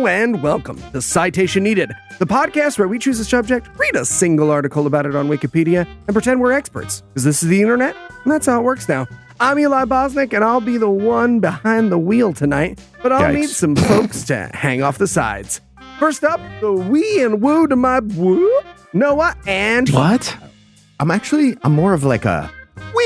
Hello and welcome to Citation Needed, the podcast where we choose a subject, read a single article about it on Wikipedia, and pretend we're experts. Because this is the internet, and that's how it works now. I'm Eli Bosnick, and I'll be the one behind the wheel tonight, but I'll need some folks to hang off the sides. First up, the wee and woo to my woo, Noah and... What? I'm more of like a... I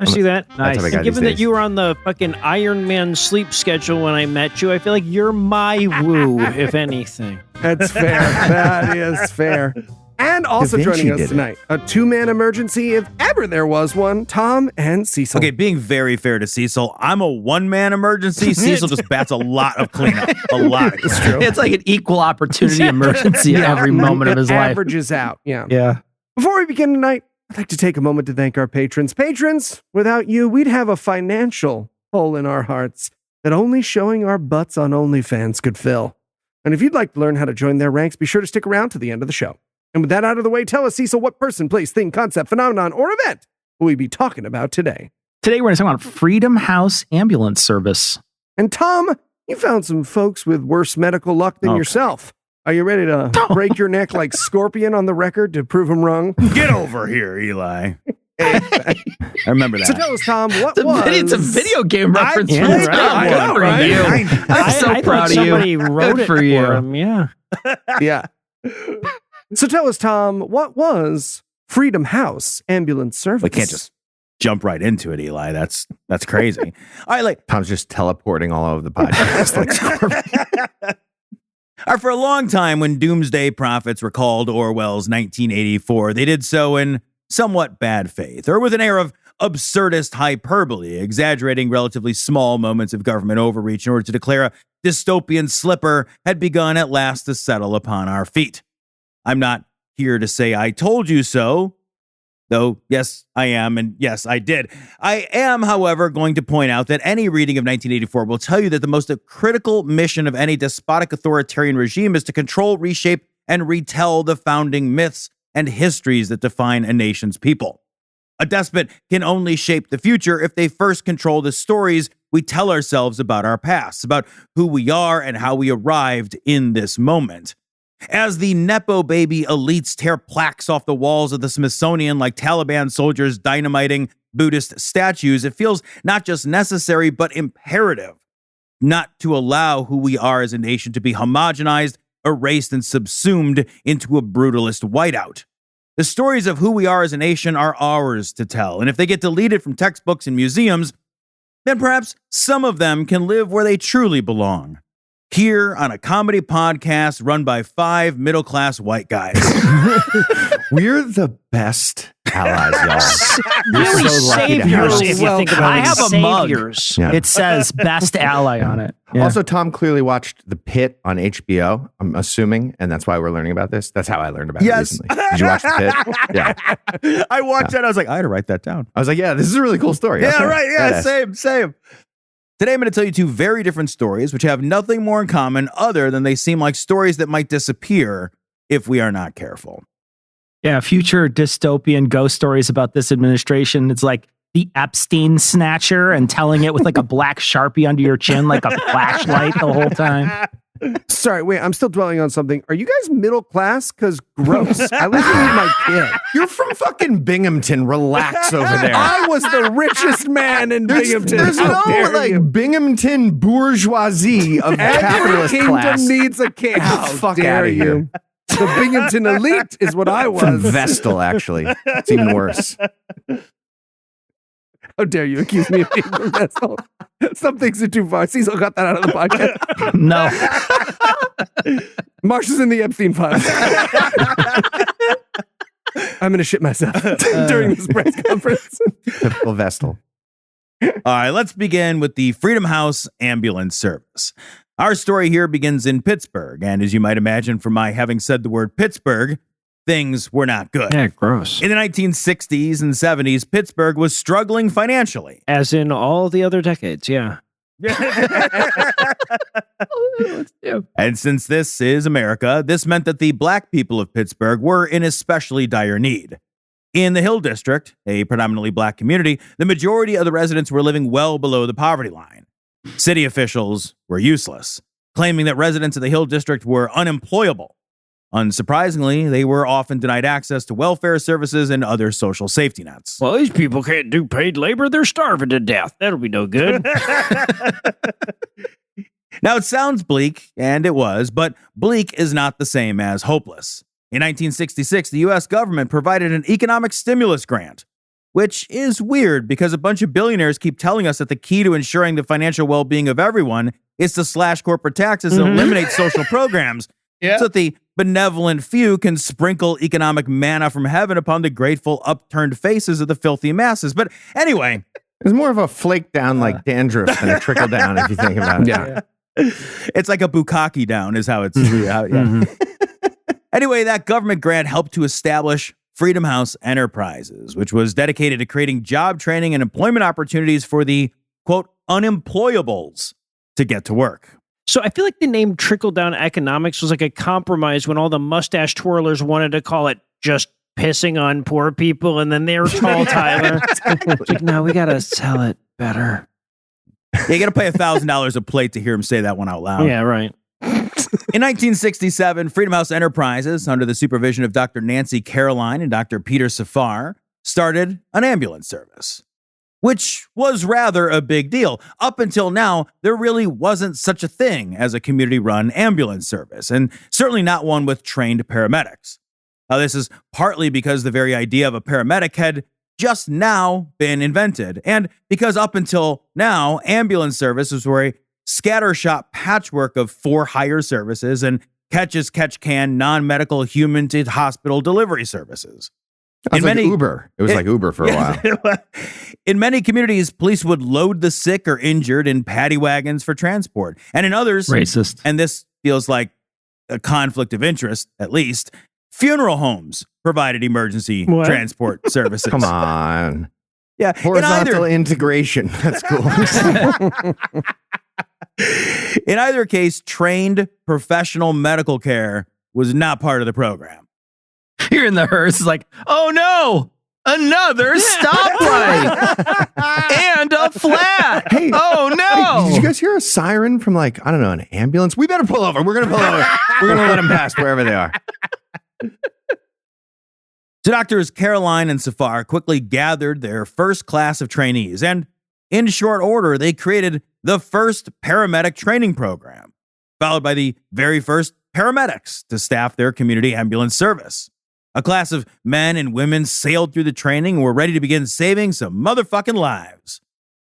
see that. Nice. And given that you were on the fucking Iron Man sleep schedule when I met you, I feel like you're my woo, if anything. That's fair. That is fair. And also joining us tonight, a two-man emergency, if ever there was one, Tom and Cecil. Okay, being very fair to Cecil, I'm a one-man emergency. Cecil just bats a lot of cleanup. A lot. It's true. It's like an equal opportunity emergency every moment of his life. Averages out. Yeah. Before we begin tonight, I'd like to take a moment to thank our patrons. Patrons, without you, we'd have a financial hole in our hearts that only showing our butts on OnlyFans could fill. And if you'd like to learn how to join their ranks, be sure to stick around to the end of the show. And with that out of the way, tell us, Cecil, what person, place, thing, concept, phenomenon, or event will we be talking about today? Today we're going to talk about Freedom House Ambulance Service. And Tom, you found some folks with worse medical luck than yourself. Are you ready to break your neck like Scorpion on the record to prove him wrong? Get over here, Eli. I remember that. So tell us, Tom, It's a video game reference. I'm so proud of you. Somebody wrote it for him. Yeah. Yeah. So tell us, Tom, what was Freedom House Ambulance Service? We can't just jump right into it, Eli. That's crazy. All right, Tom's just teleporting all over the podcast like Scorpion. For a long time, when doomsday prophets recalled Orwell's 1984, they did so in somewhat bad faith, or with an air of absurdist hyperbole, exaggerating relatively small moments of government overreach in order to declare a dystopian slipper had begun at last to settle upon our feet. I'm not here to say I told you so, though, yes, I am, and yes, I did. I am, however, going to point out that any reading of 1984 will tell you that the most critical mission of any despotic authoritarian regime is to control, reshape, and retell the founding myths and histories that define a nation's people. A despot can only shape the future if they first control the stories we tell ourselves about our past, about who we are and how we arrived in this moment. As the Nepo baby elites tear plaques off the walls of the Smithsonian like Taliban soldiers dynamiting Buddhist statues, it feels not just necessary, but imperative not to allow who we are as a nation to be homogenized, erased, and subsumed into a brutalist whiteout. The stories of who we are as a nation are ours to tell, and if they get deleted from textbooks and museums, then perhaps some of them can live where they truly belong. Here on a comedy podcast run by 5 middle-class white guys. We're the best allies, y'all. Really so lucky to saviors, have if you think about it. I have a mug. Saviors. Yeah. It says best ally on it. Yeah. Also, Tom clearly watched The Pit on HBO, I'm assuming, and that's why we're learning about this. That's how I learned about it recently. Did you watch The Pit? Yeah. I watched that. I was like, I had to write that down. I was like, yeah, this is a really cool story. Yeah, Okay. right. Yeah, Badass. same. Today, I'm going to tell you 2 very different stories, which have nothing more in common other than they seem like stories that might disappear if we are not careful. Yeah, future dystopian ghost stories about this administration. It's like the Epstein snatcher and telling it with like a black Sharpie under your chin, like a flashlight the whole time. Sorry, wait, I'm still dwelling on something. Are you guys middle class? Because gross. I live with my kid. You're from fucking Binghamton. Relax over there. I was the richest man in Binghamton. There's How no dare like you? Binghamton bourgeoisie of Every capitalist kingdom class. needs a king. How fuck dare outta you? here. The Binghamton elite is what I From was. Vestal, actually. It's even worse. How dare you accuse me of being from Vestal? Some things are too far. Cecil got that out of the podcast. No. Marsh is in the Epstein files. I'm going to shit myself during this press conference. Typical Vestal. All right, let's begin with the Freedom House Ambulance Service. Our story here begins in Pittsburgh, and as you might imagine from my having said the word Pittsburgh, things were not good. Yeah, gross. In the 1960s and 70s, Pittsburgh was struggling financially. As in all the other decades, yeah. And since this is America, this meant that the black people of Pittsburgh were in especially dire need. In the Hill District, a predominantly black community, the majority of the residents were living well below the poverty line. City officials were useless, claiming that residents of the Hill District were unemployable. Unsurprisingly, they were often denied access to welfare services and other social safety nets. Well, these people can't do paid labor. They're starving to death. That'll be no good. Now, it sounds bleak, and it was, but bleak is not the same as hopeless. In 1966, the U.S. government provided an economic stimulus grant, which is weird because a bunch of billionaires keep telling us that the key to ensuring the financial well-being of everyone is to slash corporate taxes and eliminate social programs so that the benevolent few can sprinkle economic manna from heaven upon the grateful, upturned faces of the filthy masses. But anyway, it's more of a flake down like dandruff than a trickle down if you think about it. Yeah. It's like a bukkake down is how it's. Anyway, that government grant helped to establish Freedom House Enterprises, which was dedicated to creating job training and employment opportunities for the, quote, unemployables to get to work. So I feel like the name trickle-down economics was like a compromise when all the mustache twirlers wanted to call it just pissing on poor people, and then they were tall Tyler. It's like, no, we got to sell it better. Yeah, you got to pay $1,000 a plate to hear him say that one out loud. Yeah, right. In 1967, Freedom House Enterprises, under the supervision of Dr. Nancy Caroline and Dr. Peter Safar, started an ambulance service, which was rather a big deal. Up until now, there really wasn't such a thing as a community-run ambulance service, and certainly not one with trained paramedics. Now, this is partly because the very idea of a paramedic had just now been invented, and because up until now, ambulance services were a scattershot patchwork of for-hire services and catch-as-catch-can non-medical human-to-hospital delivery services. It was like Uber. It was like Uber for a while. In many communities, police would load the sick or injured in paddy wagons for transport. And in others, Racist. And this feels like a conflict of interest, at least, funeral homes provided emergency transport services. Come on. Yeah. Horizontal integration. That's cool. In either case, trained professional medical care was not part of the program. You're in the hearse, it's like, oh no, another stoplight and a flat. Hey, oh no. Hey, did you guys hear a siren from like, I don't know, an ambulance? We better pull over. We're going to pull over. We're going to let them pass wherever they are. So Doctors Caroline and Safar quickly gathered their first class of trainees, and in short order, they created the first paramedic training program, followed by the very first paramedics to staff their community ambulance service. A class of men and women sailed through the training and were ready to begin saving some motherfucking lives.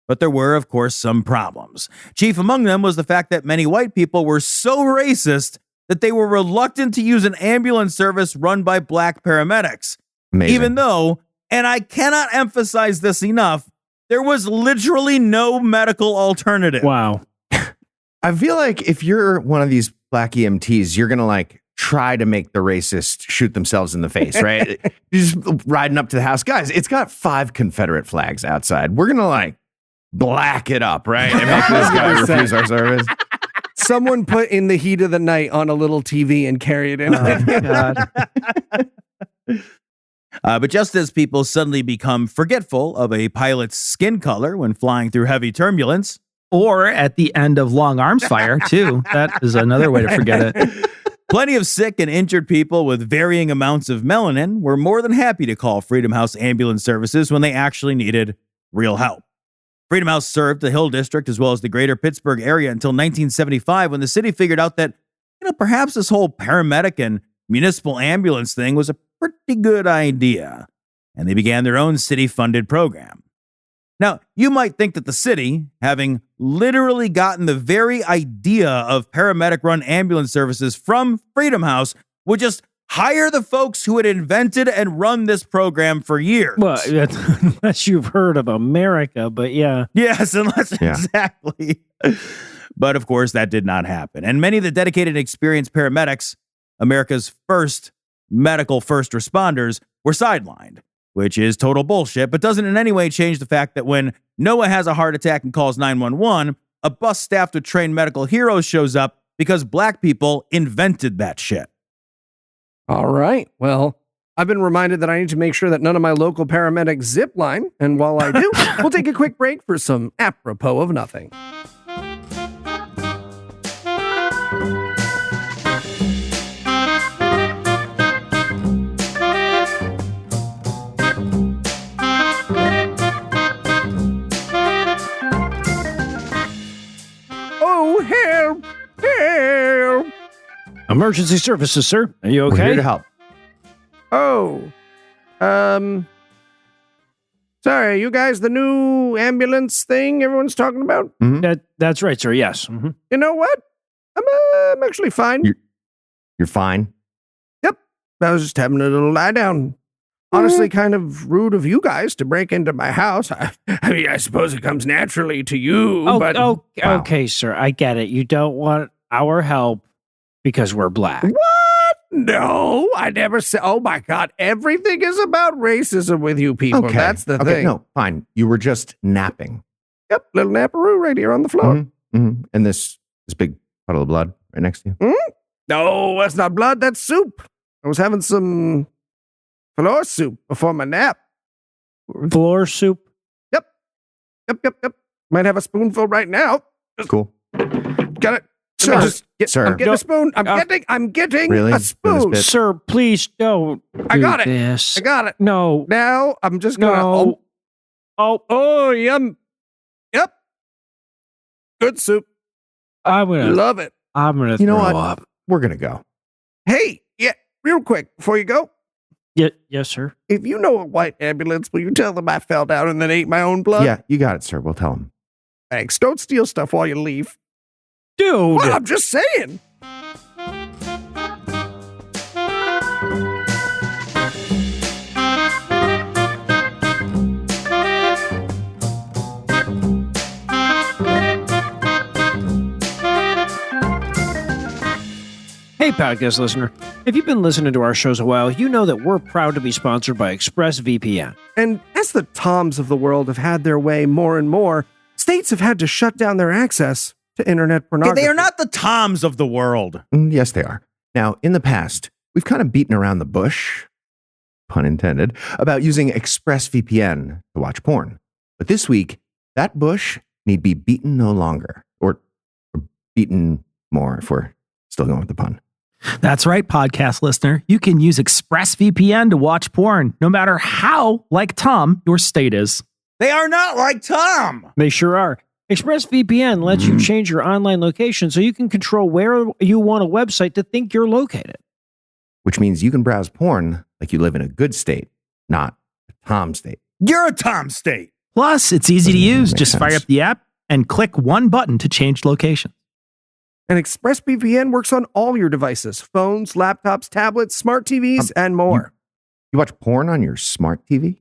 But there were, of course, some problems. Chief among them was the fact that many white people were so racist that they were reluctant to use an ambulance service run by black paramedics. Amazing. Even though, and I cannot emphasize this enough, there was literally no medical alternative. Wow. I feel like if you're one of these black EMTs, you're going to like try to make the racist shoot themselves in the face, right? You're just riding up to the house. Guys, it's got 5 Confederate flags outside. We're going to like black it up, right? And make this guy refuse our service. Someone put In the Heat of the Night on a little TV and carry it in. Oh, God. But just as people suddenly become forgetful of a pilot's skin color when flying through heavy turbulence, Or at the end of Long Arms Fire, too. That is another way to forget it. plenty of sick and injured people with varying amounts of melanin were more than happy to call Freedom House ambulance services when they actually needed real help. Freedom House served the Hill District as well as the greater Pittsburgh area until 1975, when the city figured out that, perhaps this whole paramedic and municipal ambulance thing was a pretty good idea, and they began their own city-funded program. Now, you might think that the city, having literally gotten the very idea of paramedic-run ambulance services from Freedom House, would just hire the folks who had invented and run this program for years. Well, unless you've heard of America, but yeah. Yes, exactly. But of course, that did not happen. And many of the dedicated and experienced paramedics, America's first medical first responders, were sidelined, which is total bullshit, but doesn't in any way change the fact that when Noah has a heart attack and calls 911, a bus staffed with trained medical heroes shows up because black people invented that shit. All right. Well, I've been reminded that I need to make sure that none of my local paramedics zip line. And while I do, we'll take a quick break for some apropos of nothing. Emergency services, sir. Are you We're here okay? to help. Oh, sorry, you guys, the new ambulance thing everyone's talking about? That's right, sir. Yes. Mhm. You know what? I'm actually fine. You're fine. I was just having a little lie down. Honestly, kind of rude of you guys to break into my house. I mean, I suppose it comes naturally to you, but... Wow. Okay, sir. I get it. You don't want our help because we're black. What? No, I never said... Oh, my God. Everything is about racism with you people. Okay. That's the Okay, thing. no, fine. You were just napping. Yep, little naparoo right here on the floor. And this big puddle of blood right next to you. No, that's not blood. That's soup. I was having some floor soup before my nap. Floor soup? Yep. Might have a spoonful right now. Cool. Got it. Sir. I'm getting a spoon. I'm getting Really? a spoon. Bit. Sir, please don't I do got it. this. I got it. No. Now I'm just gonna. No. Oh, yum. Yep. Good soup. I'm gonna Love it. throw You know what? up. We're going to go. Hey, yeah, real quick before you go. Yes, sir. If you know a white ambulance, will you tell them I fell down and then ate my own blood? Yeah, you got it, sir. We'll tell him. Thanks. Don't steal stuff while you leave. Dude. Well, I'm just saying. Hey, podcast listener. If you've been listening to our shows a while, you know that we're proud to be sponsored by ExpressVPN. And as the Toms of the world have had their way more and more, states have had to shut down their access to internet pornography. They are not the Toms of the world. Yes, they are. Now, in the past, we've kind of beaten around the bush, pun intended, about using ExpressVPN to watch porn. But this week, that bush need be beaten no longer, or beaten more if we're still going with the pun. That's right, podcast listener. You can use ExpressVPN to watch porn, no matter how, like Tom, your state is. They are not like Tom. They sure are. ExpressVPN lets you change your online location so you can control where you want a website to think you're located. Which means you can browse porn like you live in a good state, not a Tom state. You're a Tom state. Plus, it's easy to use. Makes Just fire sense. up the app and click one button to change location. And ExpressVPN works on all your devices, phones, laptops, tablets, smart TVs, and more. You watch porn on your smart TV?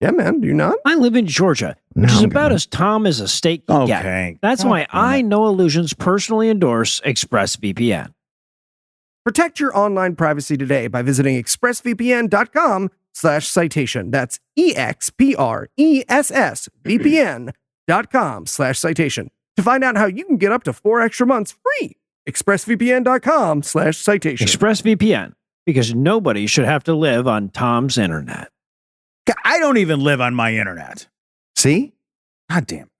Yeah, man, do you not? I live in Georgia, which No, is I'm about good. as Tom as a state can get. Okay. That's why I, No Illusions, personally endorse ExpressVPN. Protect your online privacy today by visiting expressvpn.com/citation. That's expressvpn.com/citation. To find out how you can get up to 4 extra months free. expressvpn.com/citation. ExpressVPN, because nobody should have to live on Tom's internet. I don't even live on my internet. See? God damn.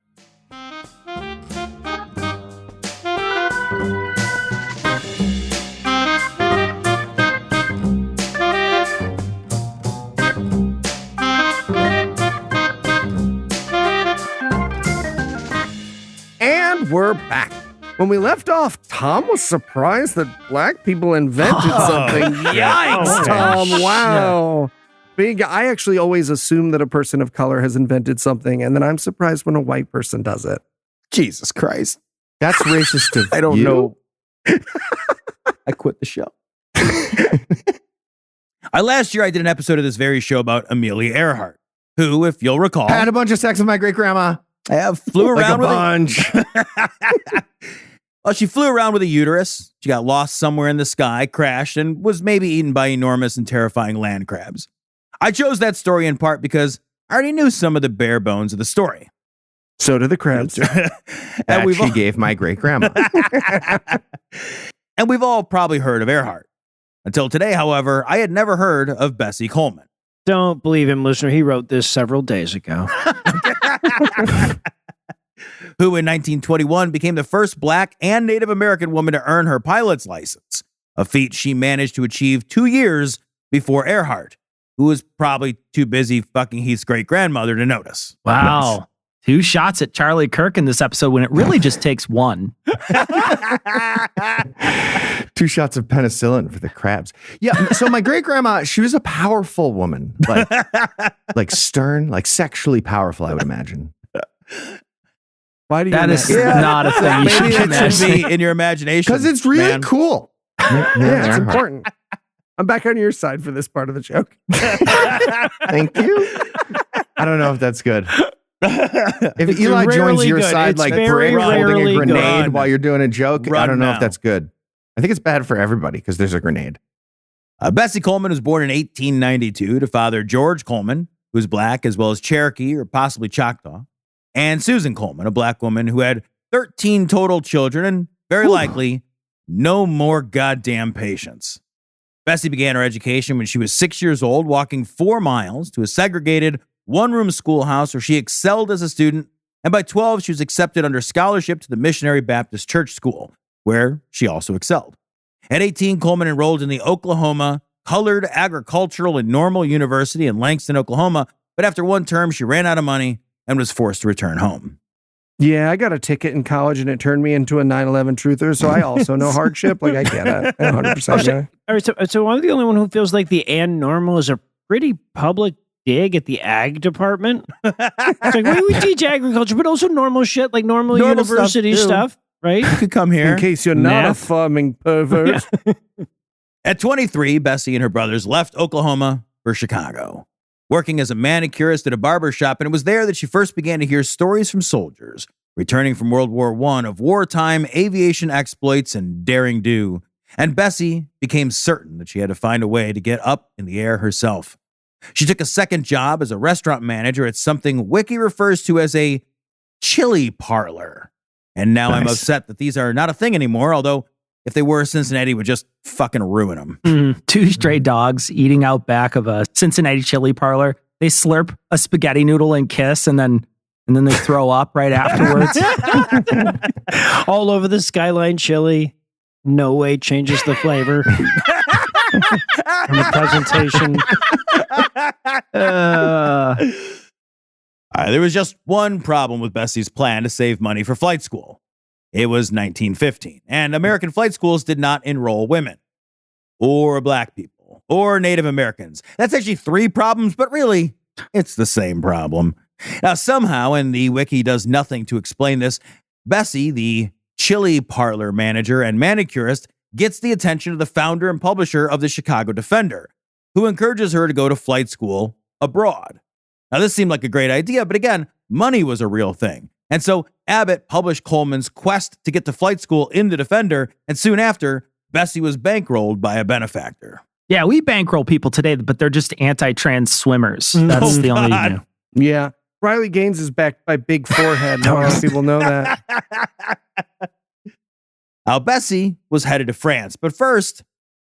And we're back. When we left off, Tom was surprised that black people invented something. Yikes, Tom. Wow. Big. I actually always assume that a person of color has invented something, and then I'm surprised when a white person does it. Jesus Christ. That's racist of I don't you. know. I quit the show. Last year, I did an episode of this very show about Amelia Earhart, who, if you'll recall, I had a bunch of sex with my great grandma. flew Like around a with bunch. Well, she flew around with a uterus. She got lost somewhere in the sky, crashed, and was maybe eaten by enormous and terrifying land crabs. I chose that story in part because I already knew some of the bare bones of the story. So do the crabs. That she gave my great grandma. And we've all probably heard of Earhart. Until today, however, I had never heard of Bessie Coleman. Don't believe him, listener. He wrote this several days ago. Who in 1921 became the first black and Native American woman to earn her pilot's license, a feat she managed to achieve 2 years before Earhart, who was probably too busy fucking Heath's great-grandmother to notice. Wow. Nice. 2 shots at Charlie Kirk in this episode when it really just takes one. 2 shots of penicillin for the crabs. Yeah. So my great grandma, she was a powerful woman, like stern, like sexually powerful, I would imagine. Why do you That is imagine- not a thing you Maybe should it should imagine. be in your imagination. Because it's really man. cool. Yeah, it's important. I'm back on your side for this part of the joke. Thank you. I don't know if that's good. If It's Eli joins rarely your good. side It's like very Brick holding a rarely grenade good. while you're doing a joke, I Run don't know now. if that's good. I think it's bad for everybody because there's a grenade. Bessie Coleman was born in 1892 to father George Coleman, who's black, as well as Cherokee or possibly Choctaw, and Susan Coleman, a black woman who had 13 total children and very likely no more goddamn patience. Bessie began her education when she was 6 years old, walking 4 miles to a segregated one-room schoolhouse where she excelled as a student, and by 12, she was accepted under scholarship to the Missionary Baptist Church School, where she also excelled. At 18, Coleman enrolled in the Oklahoma Colored Agricultural and Normal University in Langston, Oklahoma, but after 1 term, she ran out of money and was forced to return home. Yeah, I got a ticket in college and it turned me into a 9/11 truther. So I also know hardship. Like I get it. 100%. Yeah. All right, so I'm the only one who feels like the and normal is a pretty public dig at the ag department. It's like, we teach agriculture, but also normal shit like normal university stuff, right? You could come here. In case you're not a Math. farming pervert. At 23, Bessie and her brothers left Oklahoma for Chicago, working as a manicurist at a barber shop, and it was there that she first began to hear stories from soldiers returning from World War I of wartime aviation exploits and daring do, and Bessie became certain that she had to find a way to get up in the air herself. She took a second job as a restaurant manager at something Wiki refers to as a chili parlor. And now I'm Nice. upset that these are not a thing anymore, although if they were, Cincinnati would just fucking ruin them. 2 stray dogs eating out back of a Cincinnati chili parlor. They slurp a spaghetti noodle and kiss, and then they throw up right afterwards. All over the Skyline chili. No way changes the flavor. And the presentation. There was just one problem with Bessie's plan to save money for flight school. It was 1915, and American flight schools did not enroll women or black people or Native Americans. That's actually 3 problems, but really, it's the same problem. Now, somehow, and the wiki does nothing to explain this, Bessie, the chili parlor manager and manicurist, gets the attention of the founder and publisher of the Chicago Defender, who encourages her to go to flight school abroad. Now, this seemed like a great idea, but again, money was a real thing. And so Abbott published Coleman's quest to get to flight school in the Defender, and soon after, Bessie was bankrolled by a benefactor. Yeah, we bankroll people today, but they're just anti-trans swimmers. That's the only God. you know. Yeah. Riley Gaines is backed by Big Forehead. Not a lot of people know that. Now, Bessie was headed to France, but first,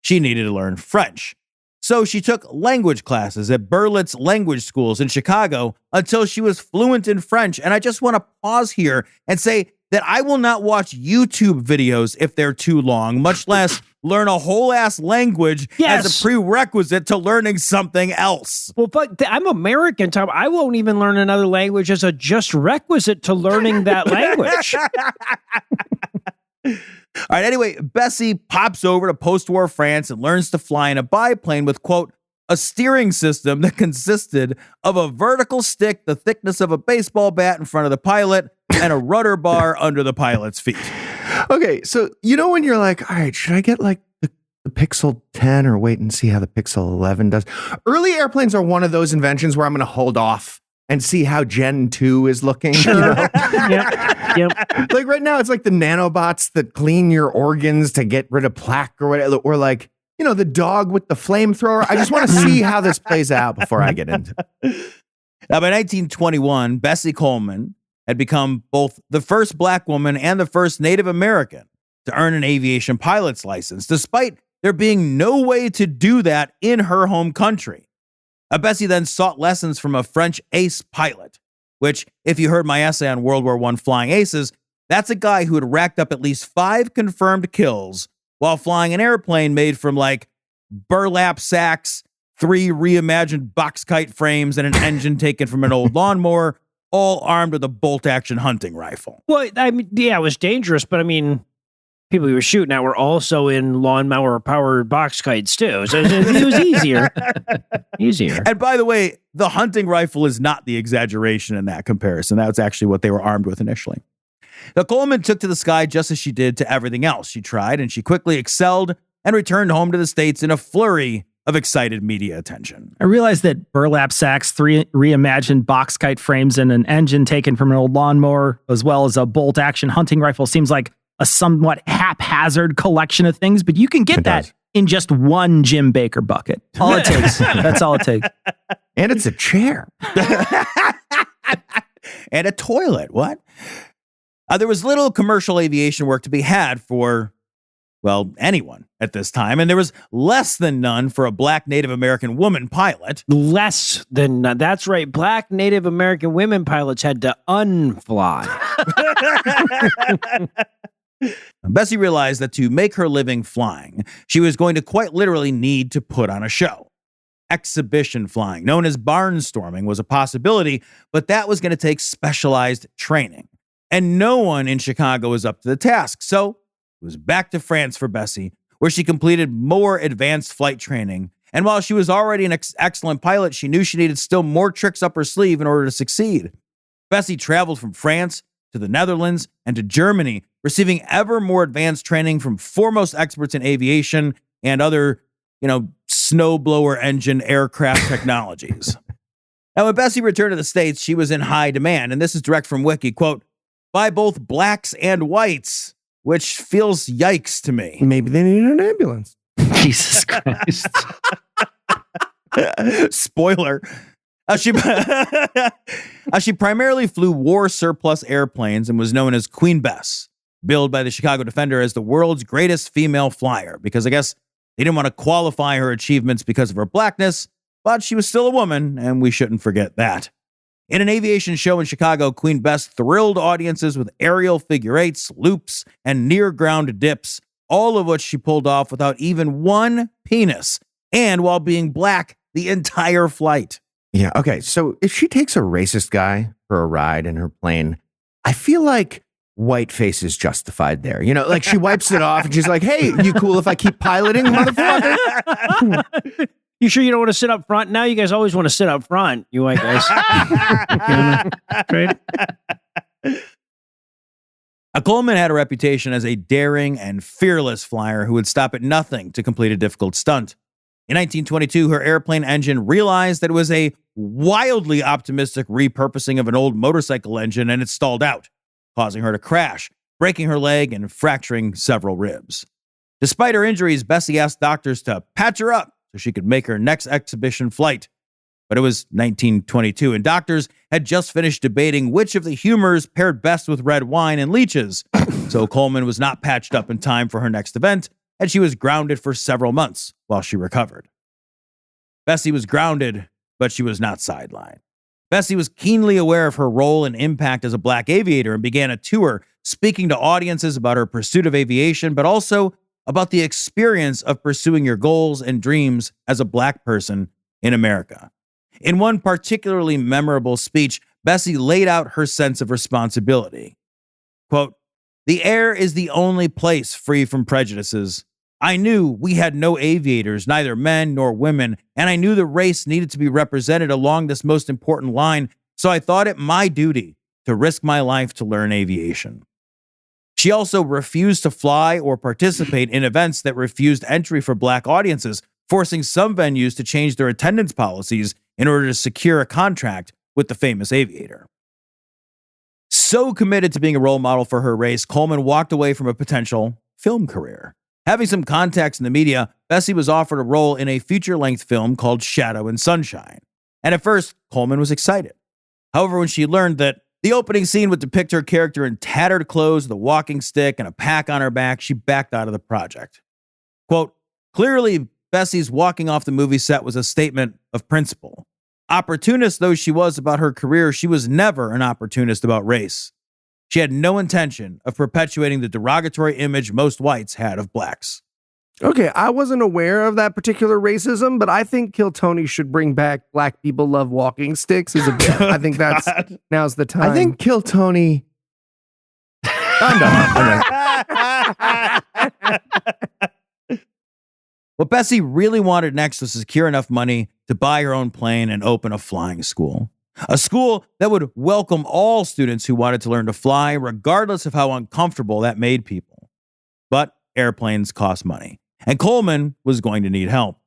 she needed to learn French. So she took language classes at Berlitz language schools in Chicago until she was fluent in French. And I just want to pause here and say that I will not watch YouTube videos if they're too long, much less learn a whole ass language as Yes. a prerequisite to learning something else. Well, but I'm American, Tom. I won't even learn another language as a just requisite to learning that language. All right, anyway, Bessie pops over to post-war France and learns to fly in a biplane with, quote, a steering system that consisted of a vertical stick the thickness of a baseball bat in front of the pilot and a rudder bar under the pilot's feet. Okay, so you know when you're like, all right, should I get like the Pixel 10 or wait and see how the Pixel 11 does? Early airplanes are one of those inventions where I'm going to hold off and see how Gen 2 is looking. You know? Yep. Like right now, it's like the nanobots that clean your organs to get rid of plaque or whatever, or like, you know, the dog with the flamethrower. I just want to see how this plays out before I get into it. Now, by 1921, Bessie Coleman had become both the first black woman and the first Native American to earn an aviation pilot's license, despite there being no way to do that in her home country. Bessie then sought lessons from a French ace pilot, which, if you heard my essay on World War I flying aces, that's a guy who had racked up at least 5 confirmed kills while flying an airplane made from like burlap sacks, 3 reimagined box kite frames, and an engine taken from an old lawnmower, all armed with a bolt-action hunting rifle. Well, I mean, yeah, it was dangerous, but I mean, people he was shooting at were also in lawnmower powered box kites too. So it was easier. Easier. And by the way, the hunting rifle is not the exaggeration in that comparison. That's actually what they were armed with initially. Now, Coleman took to the sky just as she did to everything else she tried, and she quickly excelled and returned home to the States in a flurry of excited media attention. I realized that burlap sacks, three reimagined box kite frames, and an engine taken from an old lawnmower, as well as a bolt action hunting rifle, seems like a somewhat haphazard collection of things, but you can get that in just one Jim Baker bucket. All it takes. That's all it takes. And it's a chair. And a toilet. What? There was little commercial aviation work to be had for, well, anyone at this time. And there was less than none for a black Native American woman pilot. Less than none. That's right. Black Native American women pilots had to unfly. Bessie realized that to make her living flying, she was going to quite literally need to put on a show. Exhibition flying, known as barnstorming, was a possibility, but that was going to take specialized training. And no one in Chicago was up to the task. So it was back to France for Bessie, where she completed more advanced flight training. And while she was already an excellent pilot, she knew she needed still more tricks up her sleeve in order to succeed. Bessie traveled from France to the Netherlands and to Germany, receiving ever more advanced training from foremost experts in aviation and other, snowblower engine aircraft technologies. Now, when Bessie returned to the States, she was in high demand. And this is direct from Wiki, quote, by both blacks and whites, which feels yikes to me. Maybe they needed an ambulance. Jesus Christ. Spoiler. She primarily flew war surplus airplanes and was known as Queen Bess, billed by the Chicago Defender as the world's greatest female flyer, because I guess they didn't want to qualify her achievements because of her blackness, but she was still a woman, and we shouldn't forget that. In an aviation show in Chicago, Queen Bess thrilled audiences with aerial figure eights, loops, and near-ground dips, all of which she pulled off without even one penis, and while being black the entire flight. Yeah, okay. So if she takes a racist guy for a ride in her plane, I feel like whiteface is justified there. Like she wipes it off and she's like, hey, you cool if I keep piloting, motherfucker? You sure you don't want to sit up front? Now you guys always want to sit up front, you white guys. Great. Coleman had a reputation as a daring and fearless flyer who would stop at nothing to complete a difficult stunt. In 1922, her airplane engine realized that it was a wildly optimistic repurposing of an old motorcycle engine, and it stalled out, causing her to crash, breaking her leg and fracturing several ribs. Despite her injuries, Bessie asked doctors to patch her up so she could make her next exhibition flight. But it was 1922, and doctors had just finished debating which of the humors paired best with red wine and leeches. So Coleman was not patched up in time for her next event, and she was grounded for several months while she recovered. Bessie was grounded, but she was not sidelined. Bessie was keenly aware of her role and impact as a black aviator and began a tour speaking to audiences about her pursuit of aviation, but also about the experience of pursuing your goals and dreams as a black person in America. In one particularly memorable speech, Bessie laid out her sense of responsibility. Quote, the air is the only place free from prejudices. I knew we had no aviators, neither men nor women, and I knew the race needed to be represented along this most important line, so I thought it my duty to risk my life to learn aviation. She also refused to fly or participate in events that refused entry for black audiences, forcing some venues to change their attendance policies in order to secure a contract with the famous aviator. So committed to being a role model for her race, Coleman walked away from a potential film career. Having some contacts in the media, Bessie was offered a role in a feature-length film called Shadow and Sunshine. And at first, Coleman was excited. However, when she learned that the opening scene would depict her character in tattered clothes with a walking stick and a pack on her back, she backed out of the project. Quote, clearly, Bessie's walking off the movie set was a statement of principle. Opportunist though she was about her career, she was never an opportunist about race. She had no intention of perpetuating the derogatory image most whites had of blacks. Okay, I wasn't aware of that particular racism, but I think Kill Tony should bring back Black People Love Walking Sticks as a bit. I think now's the time. I think Kill Tony I'm done. What Bessie really wanted next was to secure enough money to buy her own plane and open a flying school. A school that would welcome all students who wanted to learn to fly, regardless of how uncomfortable that made people. But airplanes cost money, and Coleman was going to need help.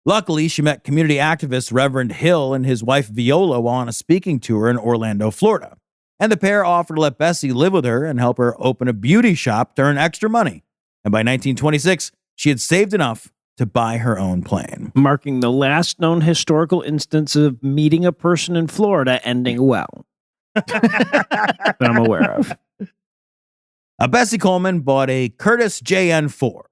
Luckily, she met community activist Reverend Hill and his wife Viola while on a speaking tour in Orlando, Florida. And the pair offered to let Bessie live with her and help her open a beauty shop to earn extra money. And by 1926, she had saved enough to buy her own plane. Marking the last known historical instance of meeting a person in Florida ending well. That I'm aware of. Bessie Coleman bought a Curtiss JN-4,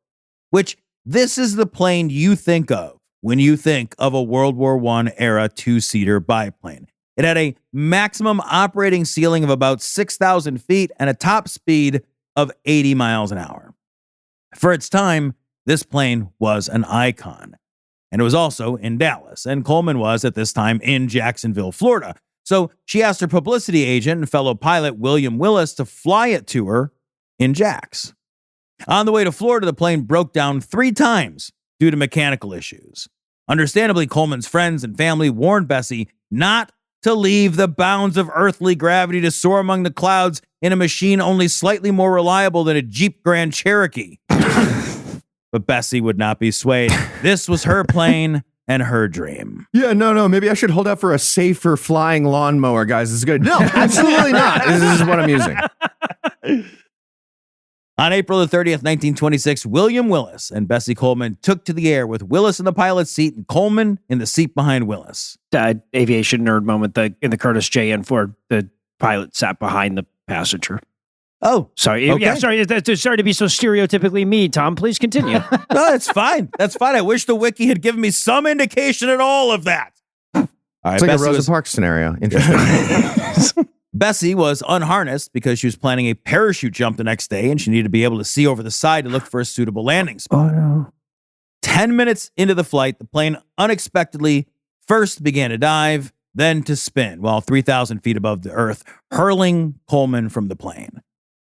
which this is the plane you think of when you think of a World War I era two-seater biplane. It had a maximum operating ceiling of about 6,000 feet and a top speed of 80 miles an hour. For its time, this plane was an icon. And it was also in Dallas, and Coleman was at this time in Jacksonville, Florida. So she asked her publicity agent and fellow pilot William Willis to fly it to her in Jax. On the way to Florida, the plane broke down 3 times due to mechanical issues. Understandably, Coleman's friends and family warned Bessie not to leave the bounds of earthly gravity to soar among the clouds in a machine only slightly more reliable than a Jeep Grand Cherokee. But Bessie would not be swayed. This was her plane and her dream. Yeah, no. Maybe I should hold out for a safer flying lawnmower, guys. This is good. No, absolutely not. This is what I'm using. On April the 30th, 1926, William Willis and Bessie Coleman took to the air with Willis in the pilot's seat and Coleman in the seat behind Willis. Aviation nerd moment. In the Curtiss JN-4, the pilot sat behind the passenger. Oh, sorry. Okay. Yeah, sorry. Sorry to be so stereotypically me, Tom. Please continue. No, that's fine. That's fine. I wish the wiki had given me some indication at all of that. All right, It's like Bessie a Rosa Parks scenario. Interesting. Bessie was unharnessed because she was planning a parachute jump the next day and she needed to be able to see over the side to look for a suitable landing spot. Oh, no. 10 minutes into the flight, the plane unexpectedly first began to dive, then to spin while 3,000 feet above the earth, hurling Coleman from the plane.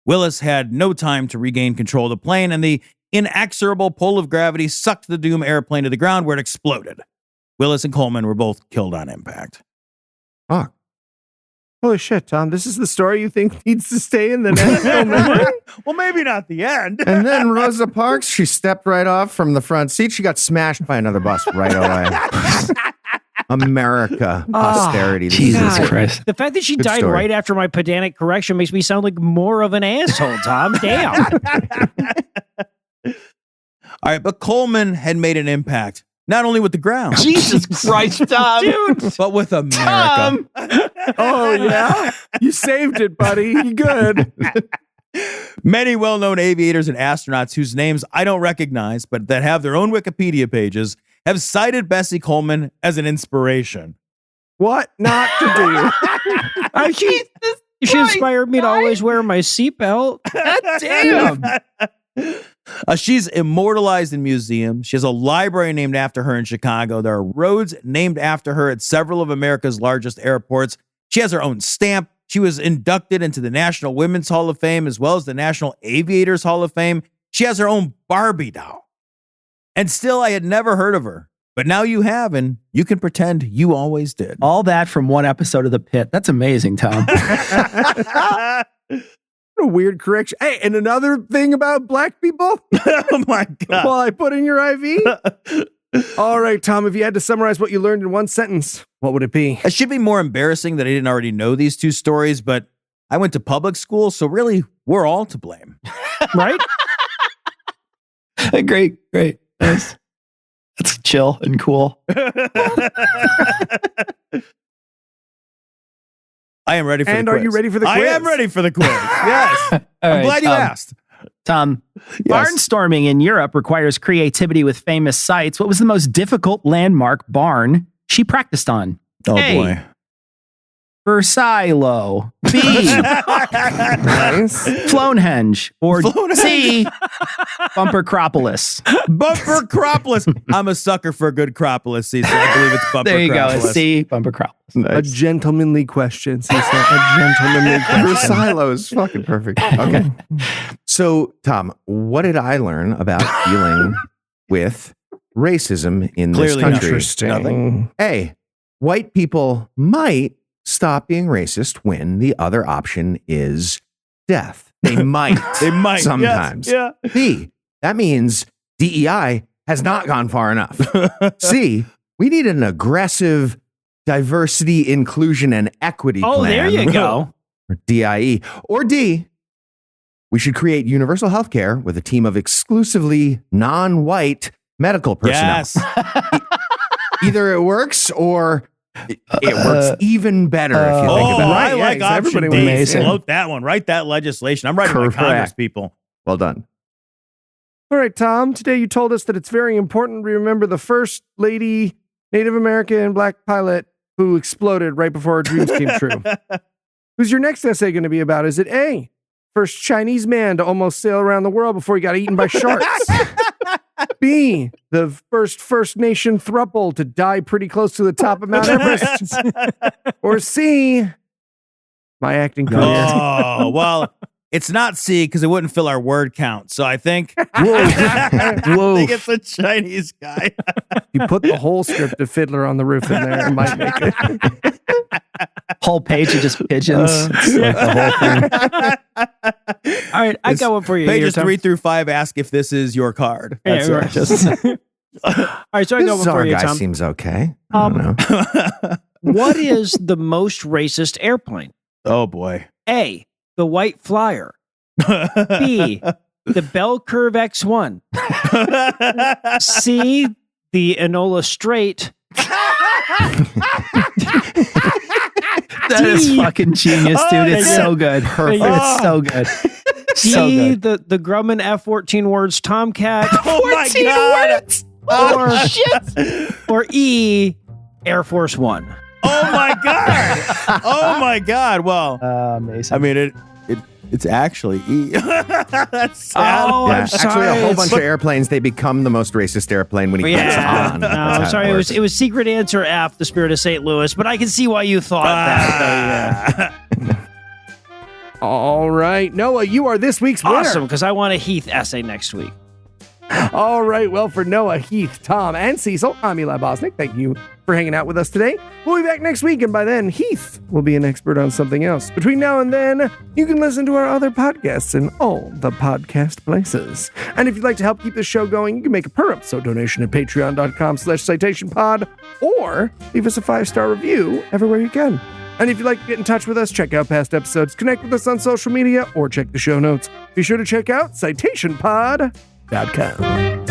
Willis had no time to regain control of the plane, and the inexorable pull of gravity sucked the doomed airplane to the ground where it exploded. Willis and Coleman were both killed on impact. Fuck. Holy shit, Tom. This is the story you think needs to stay in the national memory? Well, maybe not the end. And then Rosa Parks, she stepped right off from the front seat. She got smashed by another bus right away. America, posterity. Jesus Christ. The fact that she Good died story. right after my pedantic correction makes me sound like more of an asshole, Tom. Damn. All right, but Coleman had made an impact, not only with the ground, Jesus Christ, Tom. Dude. but with America. Tom. Oh, yeah? You saved it, buddy. You good. Many well-known aviators and astronauts whose names I don't recognize, but that have their own Wikipedia pages, have cited Bessie Coleman as an inspiration. What not to do? She inspired me to always wear my seatbelt. Damn. She's immortalized in museums. She has a library named after her in Chicago. There are roads named after her at several of America's largest airports. She has her own stamp. She was inducted into the National Women's Hall of Fame as well as the National Aviators Hall of Fame. She has her own Barbie doll. And still, I had never heard of her. But now you have, and you can pretend you always did. All that from one episode of The Pit. That's amazing, Tom. What a weird correction. Hey, and another thing about black people? Oh, my God. While I put in your IV? All right, Tom, if you had to summarize what you learned in one sentence, what would it be? It should be more embarrassing that I didn't already know these two stories, but I went to public school, so really, we're all to blame. Right? Great. Nice. That's chill and cool. I am ready for the quiz. And are you ready for the quiz? I am ready for the quiz. Yes. All I'm right, glad you asked. Tom, Yes. barnstorming in Europe requires creativity with famous sites. What was the most difficult landmark barn she practiced on? Oh, A, boy. Versilo. B. Nice. Flownhenge. Or C. Bumpercropolis. Bumpercropolis. I'm a sucker for a good Cropolis, so I believe it's Bumpercropolis. There you go. C. Bumpercropolis. A gentlemanly question, Cecil. A gentlemanly question. Versilo is fucking perfect. Okay. So, Tom, what did I learn about dealing with racism in this Clearly country? Interesting. A, white people might stop being racist when the other option is death. They might. They might. Sometimes. Yes. Yeah. B, that means DEI has not gone far enough. C, we need an aggressive diversity, inclusion, and equity plan. Oh, there you go. Or DIE. Or D, we should create universal health care with a team of exclusively non-white medical personnel. Yes. Either it works or it works even better if you think about it. I like Yeah, option everybody D. wins. Float that one. Write that legislation. I'm writing my Correct. Congress people. Well done. All right, Tom. Today you told us that it's very important we remember the first lady Native American black pilot who exploded right before our dreams came true. Who's your next essay going to be about? Is it A, first Chinese man to almost sail around the world before he got eaten by sharks? B, the First Nation throuple to die pretty close to the top of Mount Everest? Or C, my acting career? Oh, well, it's not C because it wouldn't fill our word count. So I think, I think it's a Chinese guy. You put the whole script of Fiddler on the Roof in there, it might make it. Whole page of just pigeons. It's like the whole thing. All right, I got one for you. Pages here, Tom. 3 through 5 ask if this is your card. Yeah, That's right. it. Just All right, so I got This one for czar you, guy Tom. seems okay. I don't know. What is the most racist airplane? oh boy. A, the White Flyer. B, the Bell Curve X1. C, the Enola Strait. That is fucking genius, dude. It's yeah. so good. Perfect. It's so good. So D, good. the Grumman F-14 words Tomcat. Oh my God. Or E, Air Force One. Oh my God. Oh my God. Well, Amazing. I mean, it's actually E. That's sad. Oh, Yeah, I'm actually, sorry. a whole bunch of airplanes, they become the most racist airplane when he gets on. No, That's I'm how sorry. It works. was secret answer F, the Spirit of St. Louis, but I can see why you thought that. All right, Noah, you are this week's winner. Awesome, because I want a Heath essay next week. All right, well, for Noah, Heath, Tom, and Cecil, I'm Eli Bosnick. Thank you for hanging out with us today. We'll be back next week, and by then, Heath will be an expert on something else. Between now and then, you can listen to our other podcasts in all the podcast places. And if you'd like to help keep this show going, you can make a per-episode donation at patreon.com/citationpod, or leave us a 5-star review everywhere you can. And if you'd like to get in touch with us, check out past episodes, connect with us on social media, or check the show notes. Be sure to check out citationpod.com.